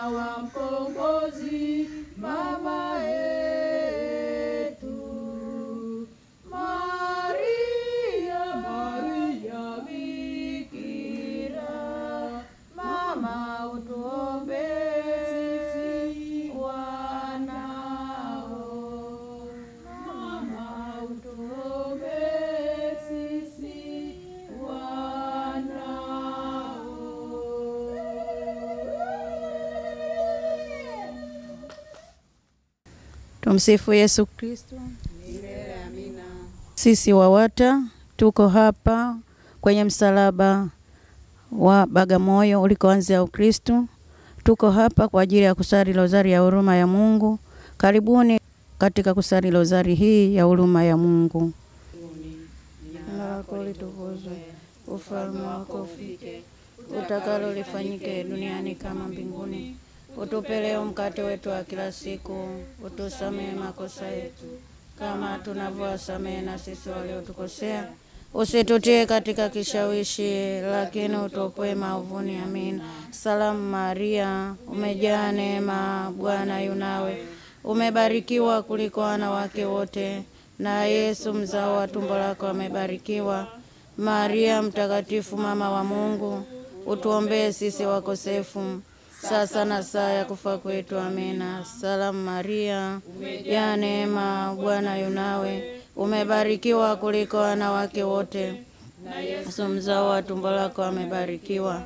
wa mkombozi, mama yetu. Maria, Maria Bikira, mama utuombee sisi wanao. Mama utuombee sisi wanao. Tumsifu Yesu Kristo. Amina. Sisi WAWATA tuko hapa kwenye msalaba wa Bagamoyo ulikoanzia Ukristo. Tuko hapa kwa ajili ya kusali rozari ya huruma ya Mungu. Karibuni katika kusali rozari hii ya huruma ya Mungu. Jina lako litukuzwe, ufalme wako ufike, utakalo lifanyike duniani kama mbinguni. Utupe leo mkate wetu wa kila siku, utusamehe makosa yetu kama tunavyowasamehe na sisi waliotukosea. Usitutie katika kishawishi, lakini utuopoe maovuni. Amina. Salamu Maria, umejaa neema, Bwana yu nawe. Umebarikiwa kuliko wanawake wote, na Yesu mzao wa tumbo lako amebarikiwa. Maria mtakatifu, mama wa Mungu, utuombee sisi wakosefu, sasa na saa ya kufa kwetu. Amina. Salamu Maria, umejaa neema, Bwana yu nawe. Umebarikiwa kuliko wanawake wote, na Yesu mzao wa tumbo lako amebarikiwa.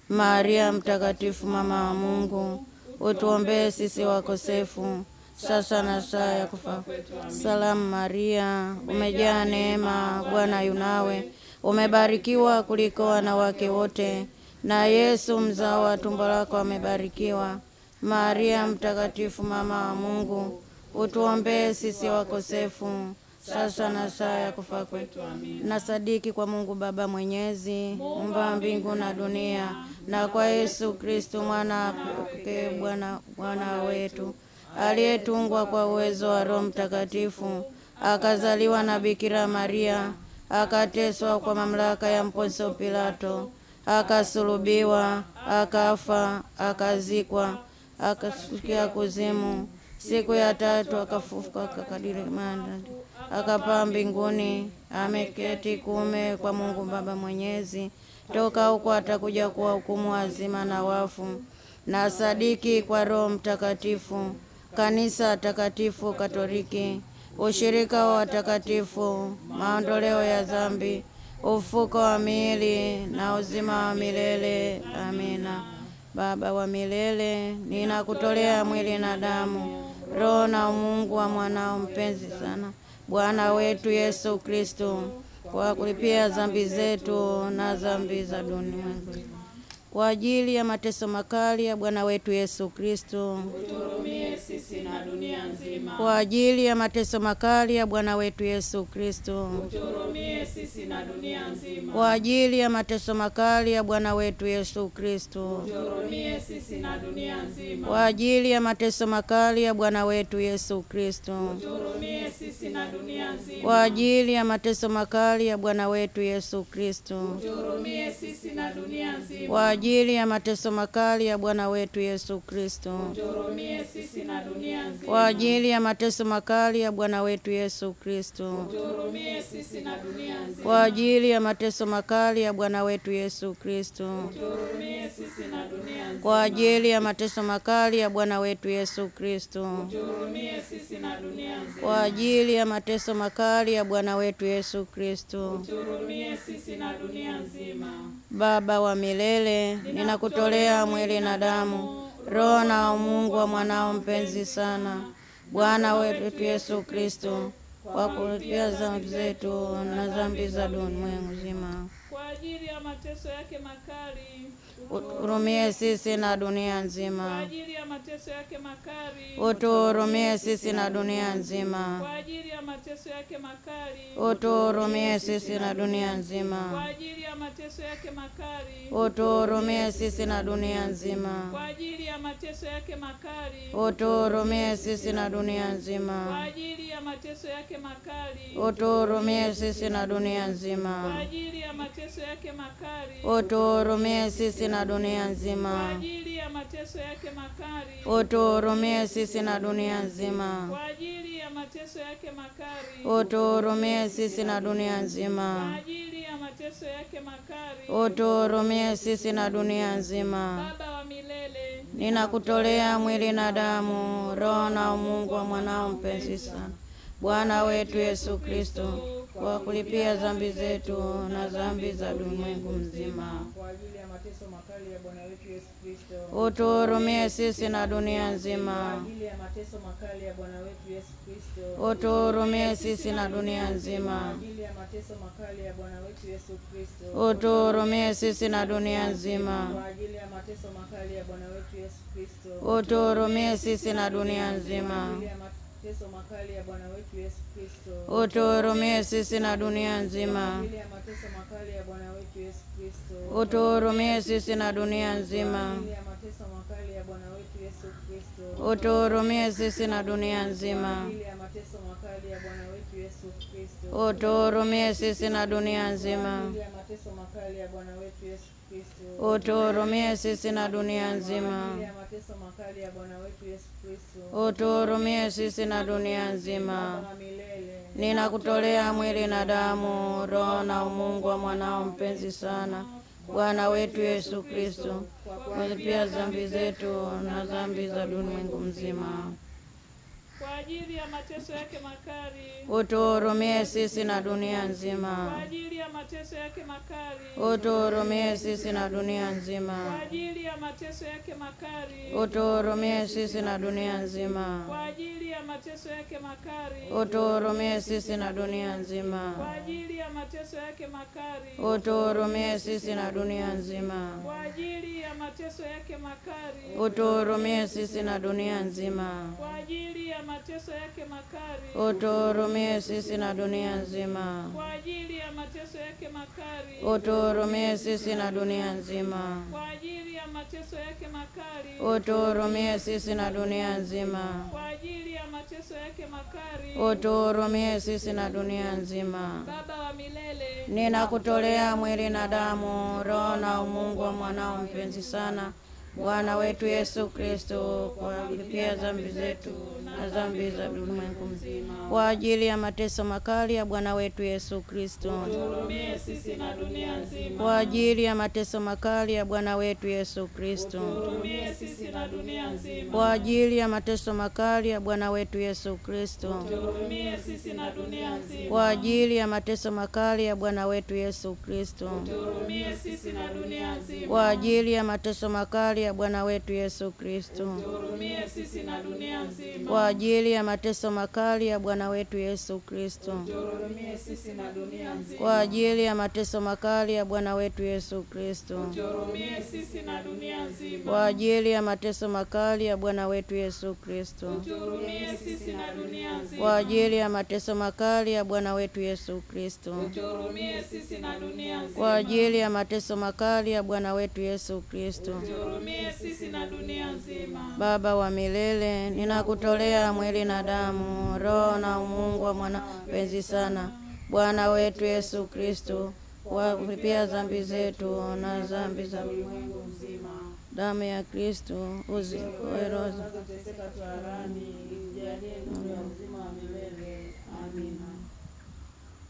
Maria mtakatifu, mama wa Mungu, utuombee sisi wakosefu, sasa na saa ya kufa kwetu. Salamu Maria, umejaa neema, Bwana yu nawe. Umebarikiwa kuliko wanawake wote, na Yesu mzao wa tumbo lako amebarikiwa. Maria mtakatifu, mama wa Mungu, utuombee sisi wakosefu, sasa na saa ya kufa kwetu. Nasadiki kwa Mungu Baba Mwenyezi, muumba mbingu na dunia, na kwa Yesu Kristo mwana pekee Bwana wetu, aliyetungwa kwa uwezo wa Roho Mtakatifu, akazaliwa na Bikira Maria, akateswa kwa mamlaka ya Poncio Pilato, akasulubiwa, akafa, akazikwa, akashukia kuzimu. Siku ya tatu akafufuka kadiri maandiko, akapaa mbinguni, ameketi kuume kwa Mungu Baba Mwenyezi. Toka huko atakuja kuwahukumu wazima na wafu. Na sadiki kwa Roho Mtakatifu, kanisa takatifu Katoliki, ushirika wa watakatifu, maondoleo ya dhambi, ufuko wa miili na uzima wa milele. Amina. Baba wa milele, ninakutolea mwili na damu, roho na Mungu wa mwanao mpenzi sana, Bwana wetu Yesu Kristo, kwa kulipia dhambi zetu na dhambi za dunia, kwa ajili ya mateso makali ya Bwana wetu Yesu Kristo. Uturumie sisi na dunia nzima. Kwa ajili ya mateso makali ya Bwana wetu Yesu Kristo. Uturumie sisi na dunia nzima. Kwa ajili ya mateso makali ya Bwana wetu Yesu Kristo. Uturumie sisi na dunia nzima. Kwa ajili ya mateso makali ya Bwana wetu Yesu Kristo. Uturumie sisi na dunia nzima. Kwa ajili ya mateso makali ya Bwana wetu Yesu Kristo. Uturumie sisi na dunia nzima. Kwa ajili ya mateso makali ya Bwana wetu Yesu Kristo. Uturumie sisi na dunia nzima. Kwa ajili ya mateso makali ya Bwana wetu Yesu Kristo. Uturumie sisi na dunia nzima. Kwa ajili ya mateso makali ya Bwana wetu Yesu Kristo. Uturumie sisi na dunia nzima. Kwa ajili ya mateso makali ya Bwana wetu Yesu Kristo. Uturumie sisi na dunia nzima. Kwa ajili ya mateso makali ya Bwana wetu Yesu Kristo. Uturumie sisi na dunia nzima. Baba wa milele, ninakutolea mwili na damu, roho na Mungu wa mwanao mpenzi sana, Bwana wetu Yesu Kristo, kwa kulipia dhambi zetu na dhambi za dunia nzima. Kwa ajili ya mateso yake makali, uturumie sisi na dunia nzima. Kwa ajili ya mateso yake makali, uturumie sisi na dunia nzima. Kwa ajili ya mateso yake makali, uturumie sisi na dunia nzima. Kwa ajili ya mateso yake makali, uturumie sisi na dunia nzima. Kwa ajili ya mateso yake makali, uturumie sisi na dunia nzima. Kwa ajili ya mateso yake makali, uturumie sisi na dunia nzima. Kwa ajili ya mateso yake makali, uturumie sisi na na dunia kwa nzima. ajili ya mateso yake makali, Utuhurumie sisi na dunia nzima. kwa ajili ya mateso yake makali, Utuhurumie sisi na dunia kwa nzima. ajili ya mateso yake makali. Utuhurumie sisi na dunia nzima. Baba wa milele, Ninakutolea mwili na damu, roho na umungu wa mwanao mpenzi sana, Bwana wetu Yesu Kristo, kwa kulipia dhambi zetu na dhambi za ulimwengu mzima. Kwa ajili ya mateso makali ya Bwana wetu Yesu Kristo. Utuhurumie sisi na dunia nzima. Kwa ajili ya mateso makali ya Bwana wetu Yesu Kristo. Utuhurumie sisi na dunia nzima. Kwa ajili ya mateso makali ya Bwana wetu Yesu Kristo. Utuhurumie sisi na dunia nzima. Kwa ajili ya mateso makali ya Bwana wetu Yesu Kristo. Utuhurumie sisi na dunia nzima. Kwa ajili ya mateso makali ya Bwana wetu Yesu Kristo. Utuhurumie sisi na dunia nzima. Kwa ajili ya mateso makali ya Bwana wetu Yesu Kristo. Utuhurumie sisi na dunia nzima. Kwa ajili ya mateso makali ya Bwana wetu Yesu Kristo. Utuhurumie sisi na dunia nzima. Kwa ajili ya mateso makali ya Bwana wetu Yesu Kristo. Utuhurumie sisi na dunia nzima. Kwa ajili ya mateso makali ya Bwana wetu Yesu Kristo. Utuhurumie sisi na dunia nzima. Kwa ajili ya mateso makali ya Bwana wetu Yesu Kristo. Utuhurumie sisi na dunia nzima. Baba milele, Ninakutolea mwili na damu, roho na umungu wa mwanao mpenzi sana, Bwana wetu Yesu Kristo, kulipia dhambi zetu na dhambi za ulimwengu mzima. kwa ajili ya mateso yake makali, Utuhurumie sisi na dunia kwa nzima. ajili ya mateso yake makali, Utuhurumie sisi na dunia kwa nzima. ajili ya mateso yake makali, Utuhurumie sisi na dunia kwa nzima. ajili ya mateso yake makali, Utuhurumie sisi na dunia kwa nzima. ajili ya mateso yake makali, Utuhurumie sisi na dunia nzima. kwa ajili ya mateso yake makali, Utuhurumie sisi na dunia nzima. kwa ajili ya mateso yake makali, Utuhurumie sisi na dunia nzima. kwa ajili ya mateso yake makali, Utuhurumie sisi na dunia nzima. kwa ajili ya mateso yake makali, Utuhurumie sisi na dunia nzima. kwa ajili ya mateso yake makali. Utuhurumie sisi na dunia nzima. Baba wa milele, Ninakutolea mwili na damu, roho na umungu wa mwanao mpenzi sana, Bwana wetu Yesu Kristo, kwa kulipia dhambi zetu na dhambi za ulimwengu mzima. Kwa ajili ya mateso makali ya Bwana wetu Yesu Kristo. tuhurumie sisi na dunia nzima. Kwa ajili ya mateso makali ya Bwana wetu Yesu Kristo. Tuhurumie sisi na dunia nzima. Kwa ajili ya mateso makali ya Bwana wetu Yesu Kristo. Tuhurumie sisi na dunia nzima. Kwa ajili ya mateso makali ya Bwana wetu Yesu Kristo. Tuhurumie sisi na dunia nzima. Kwa ajili ya mateso makali ya Bwana wetu Yesu Kristo. Tuhurumie sisi na dunia nzima. Kwa ajili ya mateso makali ya Bwana wetu Yesu Kristo. Tuhurumie sisi na dunia nzima. Kwa ajili ya mateso makali ya Bwana wetu Yesu Kristo. Tuhurumie sisi na dunia nzima. Kwa ajili ya mateso makali ya Bwana wetu Yesu Kristo. Tuhurumie sisi na dunia nzima. Kwa ajili ya mateso makali ya Bwana wetu Yesu Kristo. Tuhurumie sisi na dunia nzima. Kwa ajili ya mateso makali ya Bwana wetu Yesu Kristo. Tuhurumie sisi na dunia nzima. Baba wa milele, ninakutolea mwili na damu, roho na umungu wa mwana mpenzi sana, Bwana wetu Yesu Kristo, kwa kulipia dhambi zetu na dhambi za ulimwengu mzima. Damu ya Kristo uziokoe roho za tunazoteseka toharani, tujalie nuru ya uzima wa milele. Amina.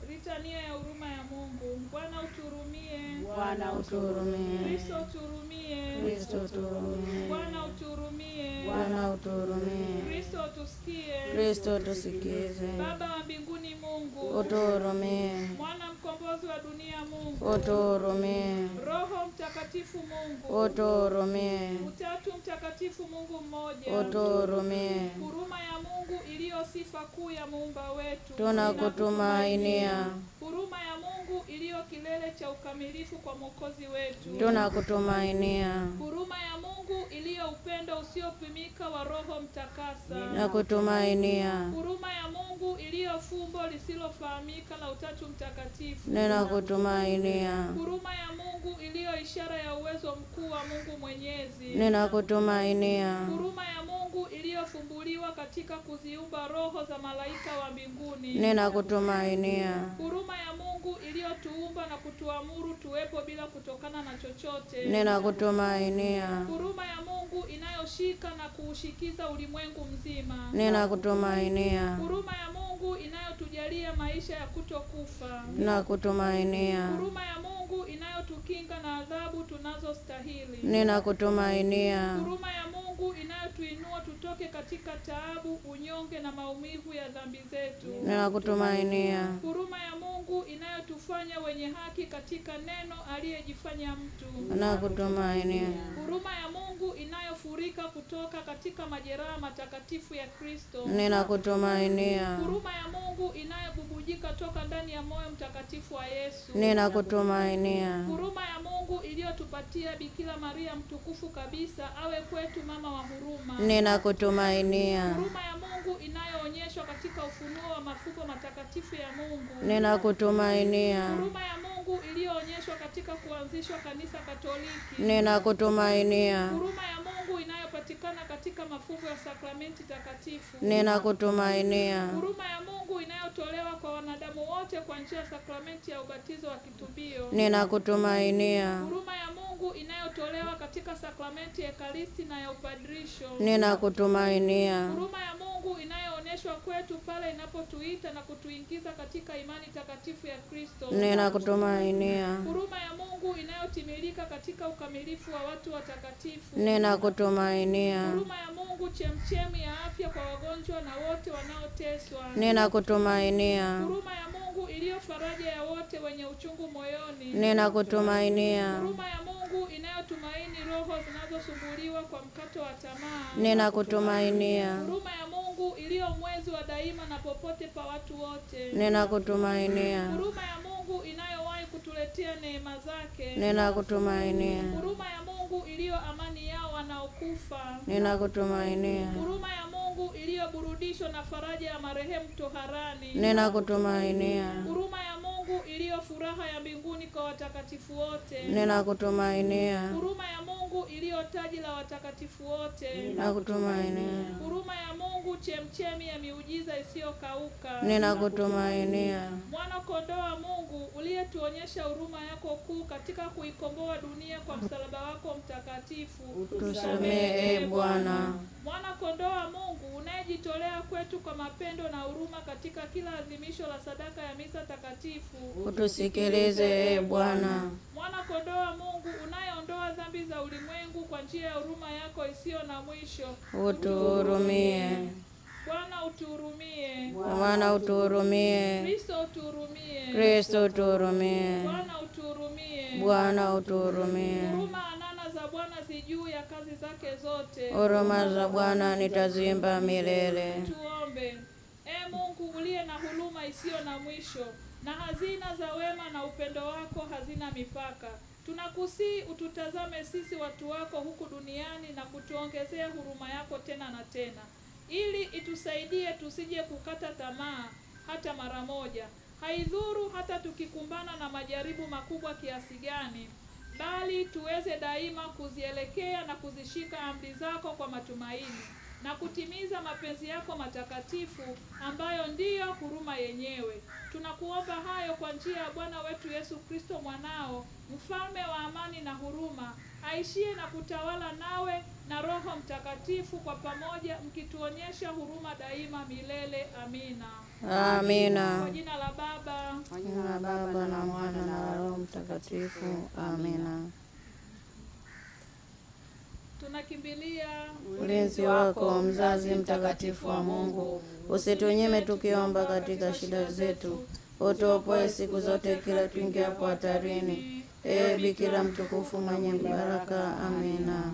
Litania ya huruma ya Mungu. Bwana uturumie. Bwana uturumie. Kristo uturumie. Kristo uturumie. Bwana uturumie. Bwana uturumie. Kristo utusikie. Kristo tusikize. Baba wa mbinguni Mungu. Uturumie. Mwana mkombozi wa dunia Mungu. Uturumie. Roho Mtakatifu Mungu. Uturumie. Utatu Mtakatifu Mungu mmoja. Uturumie. Huruma ya Mungu iliyo sifa kuu ya muumba wetu. Tunakutumainia. Huruma ya Mungu iliyo kilele cha ukamilifu kwa Mwokozi wetu. Tunakutumainia. Huruma ya Mungu iliyo upendo usiopimika wa Roho Mtakasa. Nakutumainia. Huruma ya Mungu iliyo fumbo lisilofahamika la Utatu Mtakatifu. Ninakutumainia. Huruma ya Mungu iliyo ishara ya uwezo mkuu wa Mungu Mwenyezi. Ninakutumainia. Huruma ya Mungu iliyofumbuliwa katika kuziumba roho za malaika wa mbinguni. Ninakutumainia. Huruma ya Mungu iliyotuumba na kutuamuru tuwepo bila kutokana na chochote. Ninakutumainia. Huruma ya Mungu inayoshika na kuushikiza ulimwengu mzima. Ninakutumainia. Huruma ya Mungu inayotujalia maisha ya kutokufa. Ninakutumainia. Huruma ya Mungu inayotukinga na adhabu tunazostahili. Ninakutumainia. Huruma ya Mungu inayotuinua tutoke katika taabu, unyonge na maumivu ya dhambi zetu. Ninakutumainia. Huruma ya Mungu inayotufanya wenye haki katika neno aliyejifanya mtu. Ninakutumainia. Huruma ya Mungu inayofurika kutoka katika majeraha matakatifu ya Kristo. Ninakutumainia. Huruma ya Mungu inayobubujika toka ndani ya moyo mtakatifu wa Yesu. Ninakutumainia. Huruma ya Mungu iliyotupatia Bikira Maria mtukufu kabisa awe kwetu mama wa huruma. Ninakutumainia. Huruma ya Mungu inayoonyeshwa katika ufunuo wa mafumbo matakatifu ya Mungu. Ninakutumainia. Huruma ya Mungu iliyoonyeshwa katika kuanzishwa kanisa Katoliki. Ninakutumainia. Huruma ya Mungu inayopatikana katika mafumbo ya sakramenti takatifu. Ninakutumainia. Huruma ya Mungu inayotolewa kwa wanadamu wote kwa njia ya sakramenti ya ubatizo wa kitubio. Ninakutumainia. Huruma ya Mungu inayotolewa katika sakramenti ya Ekaristi na ya upadrisho. Ninakutumainia. Huruma ya Mungu inayoonyeshwa kwetu pale inapotuita na kutuingiza katika imani takatifu ya Kristo. Ninakutumainia. Huruma ya Mungu inayotimilika katika ukamilifu wa watu watakatifu. Ninakutumainia. Huruma ya Mungu chemchemi ya afya kwa wagonjwa na wote wanaoteswa. Ninakutumainia. Huruma ya Mungu iliyo faraja ya wote wenye uchungu moyoni. Ninakutumainia. Huruma ya Mungu inayotumaini roho zinazosumbuliwa kwa mkato wa tamaa. Ninakutumainia. Huruma ya Mungu iliyo mwezi wa daima na popote pa watu wote. Ninakutumainia. Huruma ya Mungu inayowahi kutuletea neema zake. Ninakutumainia. Huruma ya Mungu iliyo amani yao wanaokufa. Ninakutumainia. Huruma ya Mungu iliyoburudishwa na faraja ya marehemu toharani. Ninakutumainia. Huruma ya Mungu iliyo furaha ya mbinguni kwa watakatifu wote. Ninakutumainia. Huruma ya Mungu iliyo taji la watakatifu wote. Ninakutumainia. Huruma ya Mungu chemchemi ya miujiza isiyokauka. Ninakutumainia. Mwana kondoo wa Mungu uliyetuonyesha huruma yako kuu katika kuikomboa dunia kwa msalaba wako mtakatifu. Tusamehe Bwana. Mwana kondoo wa Mungu unayejitolea kwetu kwa mapendo na huruma katika kila adhimisho la sadaka ya misa takatifu. Utusikilize Bwana. Mwana kondoo wa Mungu unayeondoa dhambi za ulimwengu kwa njia ya huruma yako isiyo na mwisho. Utuhurumie. Bwana utuhurumie. Bwana utuhurumie. Kristo utuhurumie. Kristo utuhurumie. Bwana utuhurumie. Bwana utuhurumie. Huruma anana za Bwana zijuu ya kazi zake zote. Huruma za Bwana nitaziimba milele. Tuombe. Mungu uliye na huruma isiyo na mwisho na hazina za wema na upendo wako hazina mipaka, tunakusii ututazame sisi watu wako huku duniani na kutuongezea huruma yako tena na tena, ili itusaidie tusije kukata tamaa hata mara moja. Haidhuru hata tukikumbana na majaribu makubwa kiasi gani, bali tuweze daima kuzielekea na kuzishika amri zako kwa matumaini na kutimiza mapenzi yako matakatifu ambayo ndiyo huruma yenyewe. Tunakuomba hayo kwa njia ya Bwana wetu Yesu Kristo mwanao, mfalme wa amani na huruma, aishie na kutawala nawe na Roho Mtakatifu kwa pamoja, mkituonyesha huruma daima milele. Amina. Amina. Kwa jina la Baba, Kwa jina la Baba na Mwana na Roho Mtakatifu. Amina. tunakimbilia Ulinzi wako mzazi mtakatifu wa Mungu, usitunyime tukiomba katika shida zetu, utuopoe siku zote kila tuingiapo hatarini. Bikira mtukufu mwenye baraka. Amina.